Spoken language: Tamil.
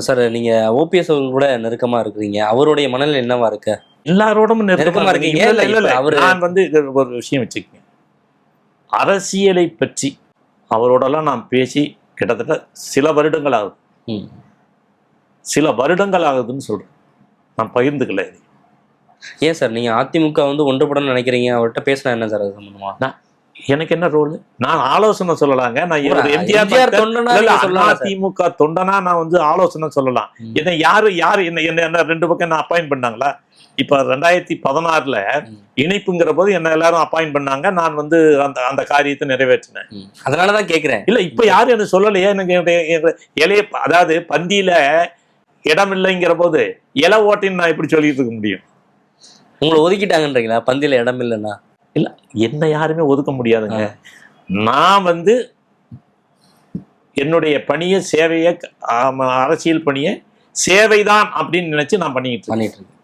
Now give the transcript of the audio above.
சார் நீங்க ஓபிஎஸ் அவர்கள் கூட நெருக்கமா இருக்கிறீங்க. அவருடைய மனநிலை என்னவா இருக்கு? எல்லாரோடும் நெருக்கமா இருக்கீங்க. இல்ல அவரு நான் வந்து ஒரு விஷயம் வச்சுக்கேன். அரசியலை பற்றி அவரோடலாம் நான் பேசி கிட்டத்தட்ட சில வருடங்கள் ஆகுது. சில வருடங்கள் ஆகுதுன்னு சொல்றேன். நான் பகிர்ந்துக்கல. ஏன் சார் நீங்க அதிமுக வந்து ஒன்றுபடணும்னு நினைக்கிறீங்க? அவர்கிட்ட பேசினா என்ன சார் அது சம்பந்தமா? எனக்கு என்ன ரோல்? நான் ஆலோசனை சொல்லலாங்க. நான் எம்ஜிஆர் தொண்டனா நீங்க சொல்லலாம் சார். அதிமுக தொண்டனா நான் வந்து ஆலோசனை சொல்லலாம். என்ன யாரு என்ன ரெண்டு பக்கம் என்ன அப்பாயிண்ட் பண்ணாங்களா? இப்ப 2016 இணைப்புங்கிற போது என்ன எல்லாரும் அப்பாயிண்ட் பண்ணாங்க. நான் வந்து அந்த காரியத்தை நிறைவேற்றினேன். அதனாலதான் கேக்குறேன். இல்ல இப்ப யாரும் எனக்கு சொல்லலையே. எனக்கு இலைய அதாவது பந்தியில இடம் இல்லைங்கிற போது இலை ஓட்டின்னு நான் எப்படி சொல்லிட்டு இருக்க முடியும்? உங்களை ஒதுக்கிட்டாங்கன்றீங்களா பந்தியில இடம் இல்லைன்னா? இல்ல என்ன யாருமே ஒதுக்க முடியாதுங்க. நான் வந்து என்னுடைய பணியை சேவையை அரசியல் பணியை சேவைதான் அப்படின்னு நினைச்சு நான் பண்ணிட்டு இருக்கேன்.